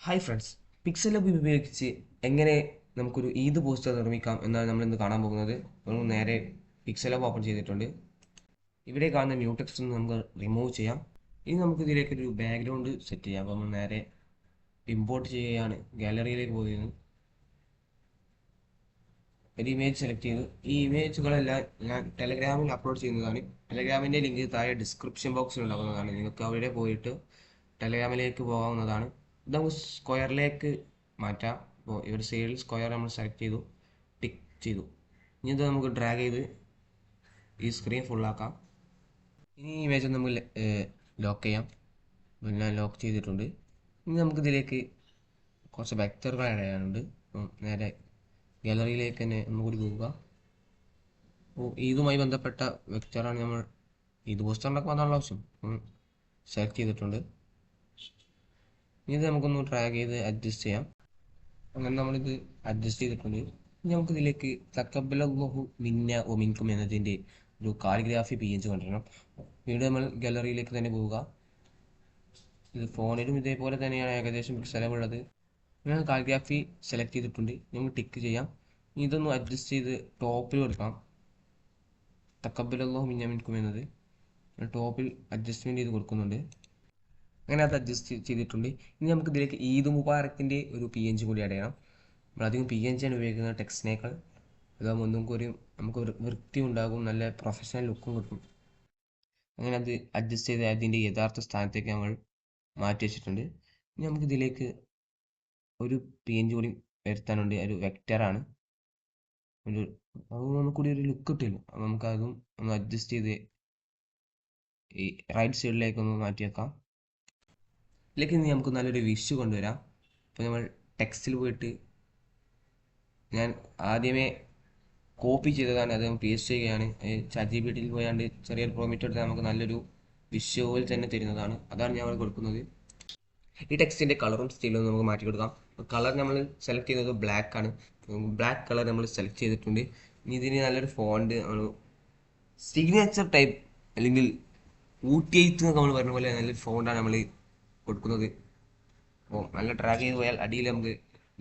Hi friends, pixel Labh ഉപയോഗിച്ച് എങ്ങനെ നമുക്കൊരു ഈദ് പോസ്റ്റർ നിർമ്മിക്കാം എന്നാണ് നമ്മൾ ഇന്ന് കാണാൻ പോകുന്നത്. നമ്മൾ നേരെ പിക്സൽ ലബ് ഓപ്പൺ ചെയ്തിട്ടുണ്ട്. ഇവിടെ കാണുന്ന ന്യൂ ടെക്സ്റ്റ് നമുക്ക് റിമൂവ് ചെയ്യാം. ഇനി നമുക്ക് ഇതിലേക്ക് ഒരു ബാക്ക്ഗ്രൗണ്ട് സെറ്റ് ചെയ്യാം. അപ്പോൾ നമ്മൾ നേരെ ഇമ്പോർട്ട് ചെയ്യുകയാണ്, ഗാലറിയിലേക്ക് പോകുന്നത്. ഒരു ഇമേജ് സെലക്ട് ചെയ്തു. ഈ ഇമേജുകളെല്ലാം ഞാൻ ടെലഗ്രാമിൽ അപ്ലോഡ് ചെയ്യുന്നതാണ്. ടെലഗ്രാമിൻ്റെ ലിങ്ക് താഴെ ഡിസ്ക്രിപ്ഷൻ ബോക്സിൽ ഉണ്ടാകുന്നതാണ്. നിങ്ങൾക്ക് അവിടെ പോയിട്ട് ടെലഗ്രാമിലേക്ക് പോകാവുന്നതാണ്. ഇത് നമുക്ക് സ്ക്വയറിലേക്ക് മാറ്റാം. അപ്പോൾ ഇവിടെ സൈഡിൽ സ്ക്വയർ നമ്മൾ സെലക്ട് ചെയ്തു, ടിക്ക് ചെയ്തു. ഇനി ഇത് നമുക്ക് ഡ്രാഗ് ചെയ്ത് ഈ സ്ക്രീൻ ഫുള്ളാക്കാം. ഇനി ഈ ഇമേജ് നമുക്ക് ലോക്ക് ചെയ്യാം. പിന്നെ ലോക്ക് ചെയ്തിട്ടുണ്ട്. ഇനി നമുക്കിതിലേക്ക് കുറച്ച് വെക്ടറുകൾ ആഡ് ചെയ്യാനുണ്ട്. നേരെ ഗാലറിയിലേക്ക് തന്നെ ഒന്നുകൂടി പോവുക. അപ്പോൾ ഇതുമായി ബന്ധപ്പെട്ട വെക്ടറാണ് നമ്മൾ ഇത് പോസ്റ്റർ ഉണ്ടാക്കുമ്പോൾ അതാണ് ആവശ്യം. സെലക്ട് ചെയ്തിട്ടുണ്ട്. ഇത് നമുക്കൊന്ന് ഡ്രാഗ് ചെയ്ത് അഡ്ജസ്റ്റ് ചെയ്യാം. അങ്ങനെ നമ്മളിത് അഡ്ജസ്റ്റ് ചെയ്തിട്ടുണ്ട്. ഇനി നമുക്കിതിലേക്ക് തക്കബലഹു മിന്ന ഒ മിൻകും എന്നതിൻ്റെ ഒരു കാലിഗ്രാഫി PNG കൊണ്ടുവരണം. വീണ്ടും നമ്മൾ ഗാലറിയിലേക്ക് തന്നെ പോവുക. ഇത് ഫോണിലും ഇതേപോലെ തന്നെയാണ് ഏകദേശം പിക്സലുള്ളത്. ഞാൻ കാലിഗ്രാഫി സെലക്ട് ചെയ്തിട്ടുണ്ട്. നമുക്ക് ടിക്ക് ചെയ്യാം. ഇതൊന്ന് അഡ്ജസ്റ്റ് ചെയ്ത് ടോപ്പിൽ കൊടുക്കാം. തക്കബലഹു മിന്ന മിൻകും എന്നത് ടോപ്പിൽ അഡ്ജസ്റ്റ്മെൻറ്റ് ചെയ്ത് കൊടുക്കുന്നുണ്ട്. അങ്ങനെ അത് അഡ്ജസ്റ്റ് ചെയ്തിട്ടുണ്ട്. ഇനി നമുക്ക് ഇതിലേക്ക് ഈദ് മുബാറക്കിൻ്റെ ഒരു PNG കൂടി ആഡ് ചെയ്യണം. നമ്മളധികം PNG ആണ് ഉപയോഗിക്കുന്നത് ടെക്സ്റ്റിനേക്കാൾ. അതാകുമ്പോൾ ഒന്നും കൂടി നമുക്ക് വൃത്തി ഉണ്ടാകും, നല്ല പ്രൊഫഷണൽ ലുക്കും കിട്ടും. അങ്ങനെ അത് അഡ്ജസ്റ്റ് ചെയ്ത് അതിൻ്റെ യഥാർത്ഥ സ്ഥാനത്തേക്ക് നമ്മൾ മാറ്റി വെച്ചിട്ടുണ്ട്. ഇനി നമുക്കിതിലേക്ക് ഒരു PNG കൂടി വരുത്താനുണ്ട്. ഒരു വെക്റ്ററാണ്. ഒരു അതൊന്നും കൂടി ഒരു ലുക്ക് കിട്ടില്ല. അപ്പോൾ നമുക്കതും ഒന്ന് അഡ്ജസ്റ്റ് ചെയ്ത് ഈ റൈറ്റ് സൈഡിലേക്ക് ഒന്ന് മാറ്റി വെക്കാം. ഇതിലേക്ക് ഇനി നമുക്ക് നല്ലൊരു വിഷ് കൊണ്ടുവരാം. അപ്പോൾ നമ്മൾ ടെക്സ്റ്റിൽ പോയിട്ട് ഞാൻ ആദ്യമേ കോപ്പി ചെയ്തതാണ്, അത് പേസ്റ്റ് ചെയ്യുകയാണ്. ChatGPT പോയാണ്ട് ചെറിയൊരു പ്രോമിറ്റ് എടുത്താൽ നമുക്ക് നല്ലൊരു വിഷ്വൽ തന്നെ തരുന്നതാണ്. അതാണ് ഞാൻ അവിടെ കൊടുക്കുന്നത്. ഈ ടെക്സ്റ്റിൻ്റെ കളറും സ്റ്റൈലും നമുക്ക് മാറ്റി കൊടുക്കാം. കളർ നമ്മൾ സെലക്ട് ചെയ്യുന്നത് ബ്ലാക്ക് ആണ്. ബ്ലാക്ക് കളർ നമ്മൾ സെലക്ട് ചെയ്തിട്ടുണ്ട്. ഇനി ഇതിന് നല്ലൊരു ഫോണ്ട് നമ്മൾ സിഗ്നേച്ചർ ടൈപ്പ് അല്ലെങ്കിൽ ഊട്ടിയെയ്ത്ത് എന്നൊക്കെ നമ്മൾ പറഞ്ഞ പോലെ നല്ലൊരു ഫോണ്ടാണ് നമ്മൾ കൊടുക്കുന്നത്. അപ്പോൾ നല്ല ഡ്രാഗ് ചെയ്ത് പോയാൽ അടിയിൽ നമുക്ക്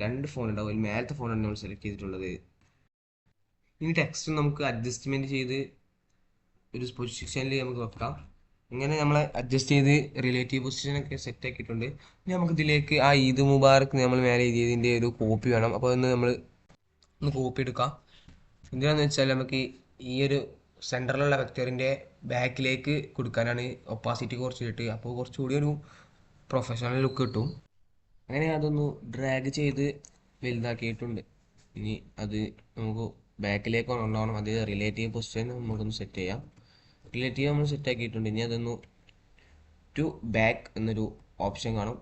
രണ്ട് ഫോൺ ഉണ്ടാവും. അതിൽ മേലത്തെ ഫോണാണ് നമ്മൾ സെലക്ട് ചെയ്തിട്ടുള്ളത്. ഇനി ടെക്സ്റ്റ് നമുക്ക് അഡ്ജസ്റ്റ്മെൻറ്റ് ചെയ്ത് ഒരു പൊസിഷനിൽ നമുക്ക് വെക്കാം. ഇങ്ങനെ നമ്മൾ അഡ്ജസ്റ്റ് ചെയ്ത് റിലേറ്റീവ് പൊസിഷനൊക്കെ സെറ്റ് ആക്കിയിട്ടുണ്ട്. ഇനി നമുക്ക് ഇതിലേക്ക് ആ ഈദ് മുബാറക്ക് നമ്മൾ മേലെ എഴുതിയതിൻ്റെ ഒരു കോപ്പി വേണം. അപ്പോൾ ഒന്ന് നമ്മൾ ഒന്ന് കോപ്പി എടുക്കാം. എന്തിനാണെന്ന് വെച്ചാൽ നമുക്ക് ഈ ഒരു സെൻറ്ററിലുള്ള വെക്ടറിൻ്റെ ബാക്കിലേക്ക് കൊടുക്കാനാണ്. ഒപ്പാസിറ്റി കുറച്ചിട്ട് അപ്പോൾ കുറച്ചുകൂടി ഒരു പ്രൊഫഷണൽ ലുക്ക് കിട്ടും. അങ്ങനെ അതൊന്ന് ഡ്രാഗ് ചെയ്ത് വലുതാക്കിയിട്ടുണ്ട്. ഇനി അത് നമുക്ക് ബാക്കിലേക്ക് കൊണ്ടുപോകണം. അത് റിലേറ്റീവ് പൊസിഷൻ നമുക്കൊന്ന് സെറ്റ് ചെയ്യാം. റിലേറ്റീവ് നമ്മൾ സെറ്റ് ആക്കിയിട്ടുണ്ട്. ഇനി അതൊന്ന് ടു ബാക്ക് എന്നൊരു ഓപ്ഷൻ കാണും.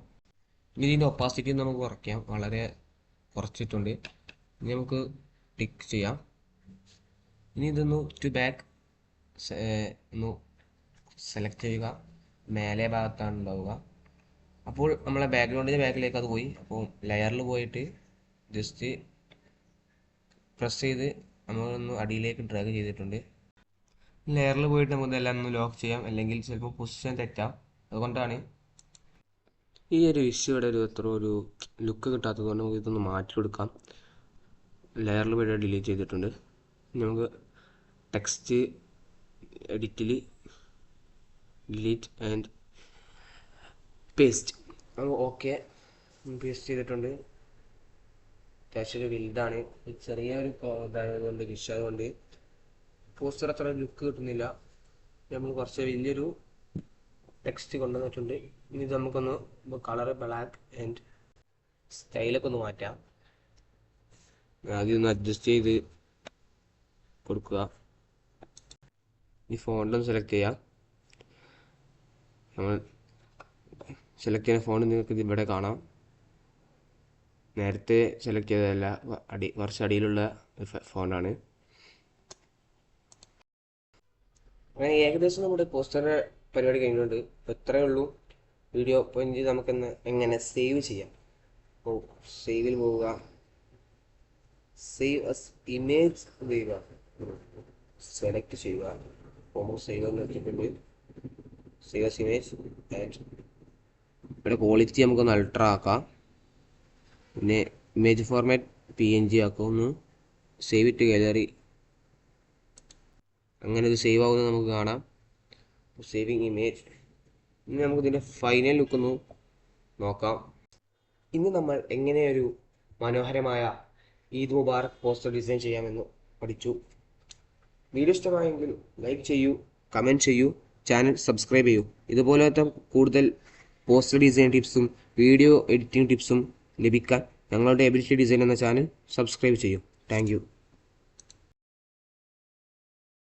ഇനി ഇതിൻ്റെ ഒപ്പാസിറ്റി നമുക്ക് കുറയ്ക്കാം. വളരെ കുറച്ചിട്ടുണ്ട്. ഇനി നമുക്ക് ടിക്ക് ചെയ്യാം. ഇനി ഇതൊന്ന് ടു ബാക്ക് ഒന്ന് സെലക്ട് ചെയ്യുക. മേലെ ഭാഗത്താണ് ഉണ്ടാവുക. അപ്പോൾ നമ്മളെ ബാക്ക്ഗ്രൗണ്ടിൻ്റെ ബാക്കിലേക്ക് അത് പോയി. അപ്പോൾ ലെയറിൽ പോയിട്ട് ജസ്റ്റ് പ്രസ് ചെയ്ത് നമ്മളൊന്ന് അടിയിലേക്ക് ഡ്രാഗ് ചെയ്തിട്ടുണ്ട്. ലെയറിൽ പോയിട്ട് നമുക്ക് ഇതെല്ലാം ഒന്ന് ലോക്ക് ചെയ്യാം, അല്ലെങ്കിൽ ചിലപ്പോൾ പൊസിഷൻ തെറ്റാം. അതുകൊണ്ടാണ് ഈ ഒരു ഇഷ്യൂടെ ഒരു ലുക്ക് കിട്ടാത്തത് കൊണ്ട് നമുക്ക് ഇതൊന്ന് മാറ്റി കൊടുക്കാം. ലെയറിൽ പോയിട്ട് ഡിലീറ്റ് ചെയ്തിട്ടുണ്ട്. നമുക്ക് ടെക്സ്റ്റ് എഡിറ്റിൽ delete and paste. Okay, paste ചെയ്തിട്ടുണ്ട്. അത്യാവശ്യം ഒരു വലുതാണ്, ചെറിയൊരു ഇതായതുകൊണ്ട് വിഷ് ആയതുകൊണ്ട് പോസ്റ്റർ അത്ര ലുക്ക് കിട്ടുന്നില്ല. നമ്മൾ കുറച്ച് വലിയൊരു ടെക്സ്റ്റ് കൊണ്ടുവന്നിട്ടുണ്ട്. ഇനി ഇത് നമുക്കൊന്ന് കളർ ബ്ലാക്ക് ആൻഡ് സ്റ്റൈലൊക്കെ ഒന്ന് മാറ്റാം. ആദ്യം ഒന്ന് അഡ്ജസ്റ്റ് ചെയ്ത് കൊടുക്കുക. ഈ ഫോണ്ടൊന്ന് സെലക്ട് ചെയ്യാം. നമ്മൾ സെലക്ട് ചെയ്യുന്ന ഫോണ്ട് നിങ്ങൾക്ക് ഇവിടെ കാണാം. നേരത്തെ സെലക്ട് ചെയ്തതല്ല, കുറച്ച് അടിയിലുള്ള ഫോണ്ടാണ്. അങ്ങനെ ഏകദേശം നമ്മുടെ പോസ്റ്ററിൻ്റെ പരിപാടി കഴിഞ്ഞിട്ടുണ്ട്. അപ്പോൾ ഇത്രയേ ഉള്ളൂ വീഡിയോ. അപ്പോൾ ഇനി നമുക്കൊന്ന് എങ്ങനെ സേവ് ചെയ്യാം. അപ്പോൾ സേവിൽ പോവുക, സേവ് അസ് ഇമേജ് ചെയ്യുക, സെലക്ട് ചെയ്യുക. അപ്പോൾ സേവ് എന്ന് വെച്ചിട്ടുണ്ട്. സേവ് അസ് ഇമേജ് ആൻഡ് ഇവിടെ ക്വാളിറ്റി നമുക്കൊന്ന് അൾട്രാ ആക്കാം. പിന്നെ ഇമേജ് ഫോർമാറ്റ് PNG ആക്കുന്നു. Save it gallery. അങ്ങനെ ഇത് സേവ് ആവുന്നത് നമുക്ക് കാണാം. Saving image. ഇനി നമുക്ക് ഇതിൻ്റെ ഫൈനൽ ലുക്ക് ഒന്ന് നോക്കാം. ഇന്ന് നമ്മൾ എങ്ങനെ ഒരു മനോഹരമായ ഈദ് മുബാറക് പോസ്റ്റർ ഡിസൈൻ ചെയ്യാമെന്ന് പഠിച്ചു. വീഡിയോ ഇഷ്ടമായെങ്കിൽ ലൈക്ക് ചെയ്യൂ, കമൻറ്റ് ചെയ്യൂ, ചാനൽ സബ്സ്ക്രൈബ് ചെയ്യൂ. ഇതുപോലത്തെ കൂടുതൽ പോസ്റ്റർ ഡിസൈൻ ടിപ്സും വീഡിയോ എഡിറ്റിംഗ് ടിപ്സും ലഭിക്കാൻ ഞങ്ങളുടെ എബിലിറ്റി ഡിസൈൻ എന്ന ചാനൽ സബ്സ്ക്രൈബ് ചെയ്യൂ. Thank you.